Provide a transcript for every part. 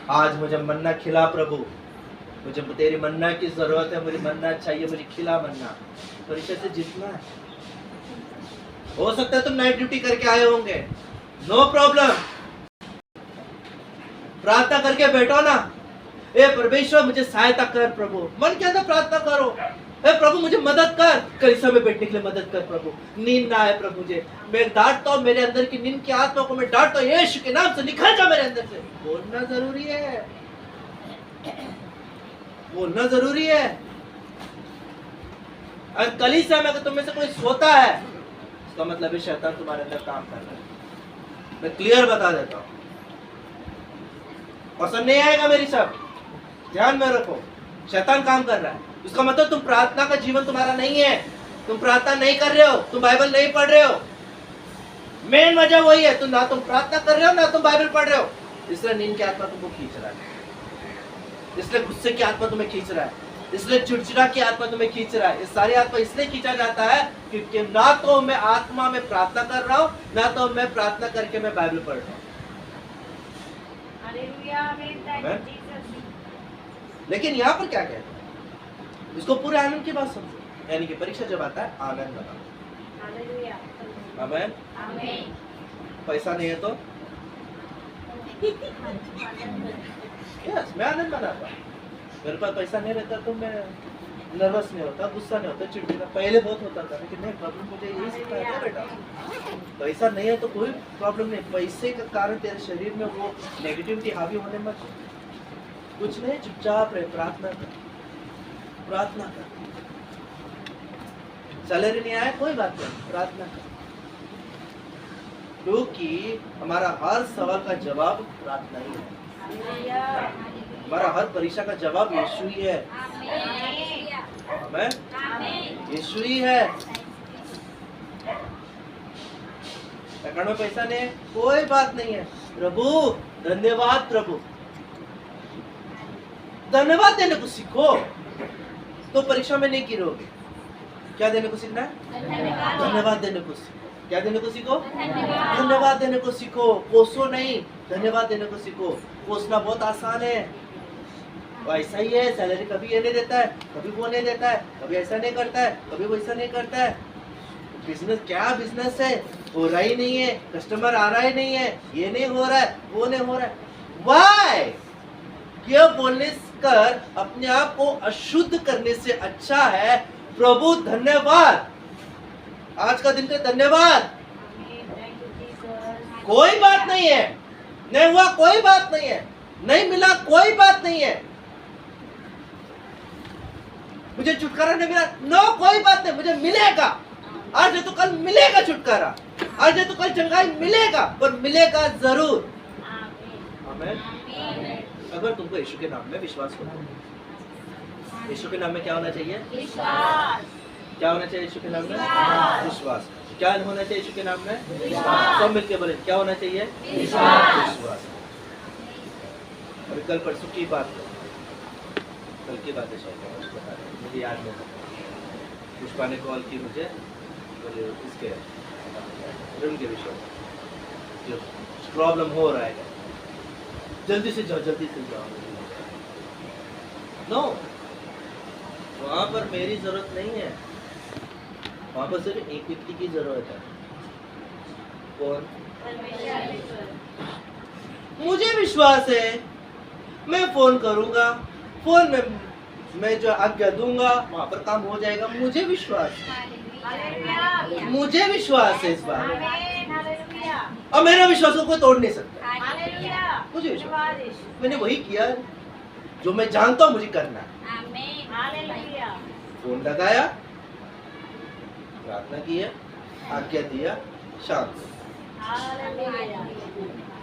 आज मुझे मन्ना खिला प्रभु, मुझे तेरी मन्ना की जरूरत है, मुझे मन्ना चाहिए, मुझे खिला मन्ना। परीक्षा से जीतना है। हो सकता है तुम नाइट ड्यूटी करके आए होंगे, नो प्रॉब्लम, प्रार्थना करके बैठो ना। ए परमेश्वर मुझे सहायता कर प्रभु, मन के अंदर प्रार्थना करो। ए प्रभु मुझे मदद कर, कलीसिया में बैठने के लिए मदद कर प्रभु। नींद ना आए प्रभु मुझे, मैं डांटता हूँ मेरे अंदर की नींद की आत्मा को, मैं डांटता हूँ यीशु के नाम से, निकल जा मेरे अंदर से। बोलना जरूरी है, बोलना जरूरी है। और कलीसिया में अगर तुम में से कोई सोता है, इसका मतलब है शैतान तुम्हारे अंदर काम कर रहा है। मैं क्लियर बता देता हूँ, पसंद नहीं आएगा मेरी सब, ध्यान में रखो। शैतान काम कर रहा है, इसका मतलब तुम प्रार्थना का जीवन तुम्हारा नहीं है, तुम प्रार्थना नहीं कर रहे हो, तुम बाइबल नहीं पढ़ रहे हो। मेन वजह वही है, तुम ना तुम प्रार्थना कर रहे हो ना तुम बाइबल पढ़ रहे हो, इसलिए नींद की आत्मा तुमको खींच रहा है, इसलिए गुस्से की आत्मा तुम्हें खींच रहा है, इसलिए चिड़चिड़ा की आत्मा तुम्हें खींच रहा है। ये सारी आत्मा इसलिए खींचा जाता है क्योंकि ना तो मैं आत्मा में प्रार्थना कर रहा हूँ, ना तो मैं प्रार्थना करके मैं बाइबल पढ़ रहा हूँ। लेकिन यहाँ पर क्या कहते हैं, इसको पूरे आनंद की बात समझो, यानी कि परीक्षा जब आता है आनंद लगाओ। आमेन। पैसा नहीं है तो यस मैं आनंद मनाता हूँ। मेरे पास पैसा नहीं रहता तो मैं नर्वस नहीं होता, गुस्सा नहीं होता, चिड़चिड़ा पहले बहुत होता था, लेकिन नहीं, प्रॉब्लम मुझे यही सिखाया था बेटा, पैसा नहीं है तो कोई प्रॉब्लम नहीं, पैसे के कारण तेरे शरीर में वो नेगेटिविटी हावी होने मत, कुछ नहीं, चुपचाप रहे, प्रार्थना कर, प्रार्थना कर। सैलरी नहीं आया कोई बात नहीं, प्रार्थना कर, क्योंकि हमारा हर सवाल का जवाब प्रार्थना ही है। हमारा हर परीक्षा का जवाब यीशु ही है। आमेन। यीशु ही है। अकाउंट में पैसा नहीं है कोई बात नहीं है, प्रभु धन्यवाद, प्रभु धन्यवाद देने को सीखो, तो परीक्षा में नहीं गिरोगे। क्या देने को सीखना है? धन्यवाद देने को सीखो। क्या देने को सीखो? धन्यवाद देने को सीखो। कोसो नहीं, धन्यवाद देने को सीखो। कोसना बहुत आसान है, वो ऐसा ही है, सैलरी कभी ये नहीं देता है, कभी वो नहीं देता है, कभी ऐसा नहीं करता है, कभी वैसा नहीं करता है। बिजनेस क्या बिजनेस है, हो रहा ही नहीं है, कस्टमर आ रहा ही नहीं है, ये नहीं हो रहा है, वो नहीं हो रहा है। वाई? ये बोलने कर अपने आप को अशुद्ध करने से अच्छा है प्रभु धन्यवाद, आज का दिन के धन्यवाद। कोई बात नहीं है, नहीं हुआ कोई बात नहीं है, नहीं मिला कोई बात नहीं है, मुझे छुटकारा नहीं मिला, नो कोई बात नहीं, मुझे मिलेगा, आज नहीं तो कल मिलेगा छुटकारा, आज नहीं तो कल चंगाई मिलेगा, पर मिलेगा जरूर। आमीन। अगर तुमको यीशु के नाम में विश्वास हो, यीशु के नाम में क्या होना चाहिए? विश्वास। क्या होना चाहिए यीशु के नाम में? विश्वास। क्या होना चाहिए यीशु के नाम में? विश्वास। सब मिलके बोले क्या होना चाहिए? विश्वास। अभी कल परसों की बात है, कल की बात है शायद, मुझे याद नहीं, पुष्पा ने कॉल की मुझे, बोले इसके ऋण के विषय में जो प्रॉब्लम हो रहा है, जल्दी से जाओ, जल्दी से जाओ। नो, वहाँ पर मेरी जरूरत नहीं है, वहाँ पर सिर्फ एक व्यक्ति की जरूरत है। कौन? मुझे विश्वास है, मैं फोन करूंगा, फोन में मैं जो आज्ञा दूंगा वहाँ पर काम हो जाएगा, मुझे विश्वास है, मुझे विश्वास है इस बार, और मेरा विश्वास को कोई तोड़ नहीं सकता। मुझे विश्वास, मैंने वही किया जो मैं जानता हूँ मुझे करना है। फोन लगाया, प्रार्थना की है, आज्ञा दिया, शांत।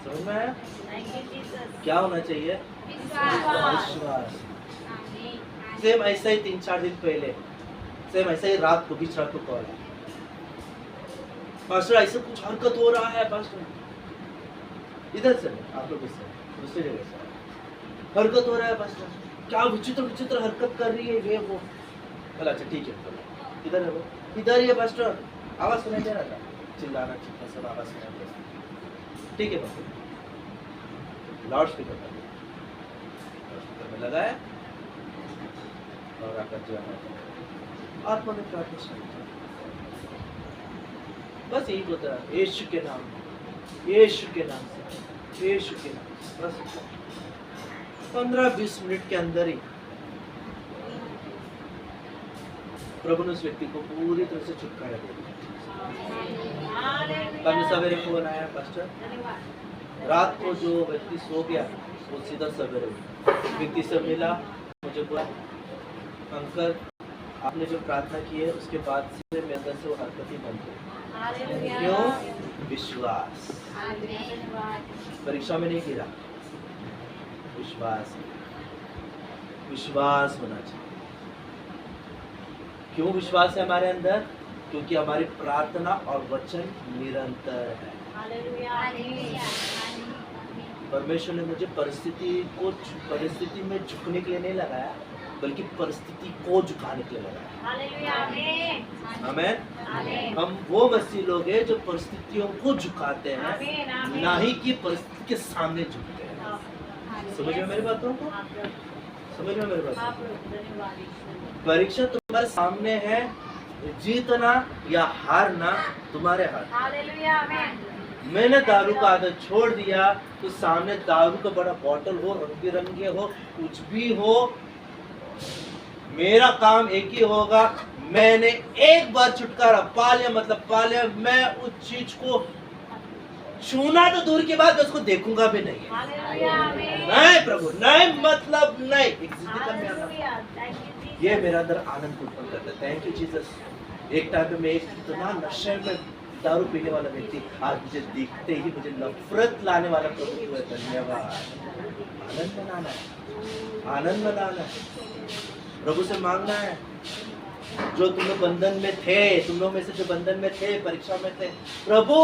समझ में आया? क्या होना चाहिए? विश्वास। सेम ऐसा ही 3-4 दिन पहले, सेम ऐसा ही रात को, बीच रात को कॉल, पास्टर ऐसे कुछ हरकत हो रहा है, पास्टर इधर से आप लोग इससे दूसरी जगह से हरकत हो रहा है, पास्टर क्या विचित्र विचित्र हरकत कर रही है ये वो। बोला अच्छा ठीक है, इधर है वो, इधर ही है पास्टर, आवाज सुनाई दे रहा था, चिल्लाना चिल्लाना सब आवाज सुनाई दे रहा, ठीक है पास्टर, लाउड स्पीकर में लगाया और आकर जो है आत्मा में प्रार्थना शुरू की। बस यही होता है, यीशु के नाम से, यीशु के नाम से, यीशु के नाम से। बस 15-20 मिनट के अंदर ही प्रभु ने उस व्यक्ति को पूरी तरह से छुटकारा दे दिया। कल सवेरे फोन आया, पास्टर रात को जो व्यक्ति सो गया वो सीधा सवेरे व्यक्ति से मिला, मुझे बोला अंकल आपने जो प्रार्थना की है उसके बाद से मेरे अंदर से वो हरकत ही बंद हो। क्यों? विश्वास। परीक्षा में नहीं गिरा, विश्वास, विश्वास होना चाहिए। क्यों विश्वास है हमारे अंदर? क्योंकि हमारी प्रार्थना और वचन निरंतर है। परमेश्वर ने मुझे परिस्थिति में झुकने के लिए नहीं लगाया, बल्कि परिस्थिति को झुकाने के लिए लगाया। आमीन। हम वो मसीह लोग हैं जो परिस्थितियों को झुकाते हैं, ना ही कि परिस्थिति के सामने झुकते हैं। समझ में मेरी बातों को? समझ में मेरी बात? परीक्षा तुम्हारे सामने है, जीतना या हारना तुम्हारे हाथ। मैंने दारू का आदत छोड़ दिया तो सामने दारू का बड़ा बोतल हो, रंग बिरंगे हो, कुछ भी हो, मेरा काम एक ही होगा, मैंने एक बार छुटकारा पा लिया, मतलब पा लिया, मैं उस चीज को छूना तो दूर की बात, उसको देखूंगा भी नहीं। नहीं प्रभु, नहीं, मतलब नहीं। ये मेरा अंदर आनंद उत्पन्न करता है। Thank you Jesus. एक टाइम पे मैं इतना नशे में दारू पीने वाला व्यक्ति, आज मुझे देखते ही मुझे नफरत लाने वाला प्रभु है। धन्यवाद। आनंद मनाना है, आनंद मनाना है, प्रभु से मांगना है। जो तुम लोग बंधन में थे, तुम लोग में से जो बंधन में थे, परीक्षा में थे, प्रभु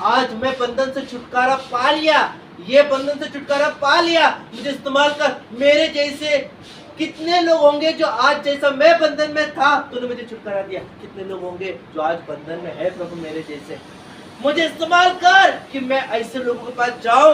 आज मैं बंधन से छुटकारा पा लिया, ये बंधन से छुटकारा पा लिया, मुझे इस्तेमाल कर। मेरे जैसे कितने लोग होंगे जो आज जैसा मैं बंधन में था तूने मुझे छुटकारा दिया, कितने लोग होंगे जो आज बंधन में है प्रभु मेरे जैसे, मुझे इस्तेमाल कर कि मैं ऐसे लोगों के पास जाऊं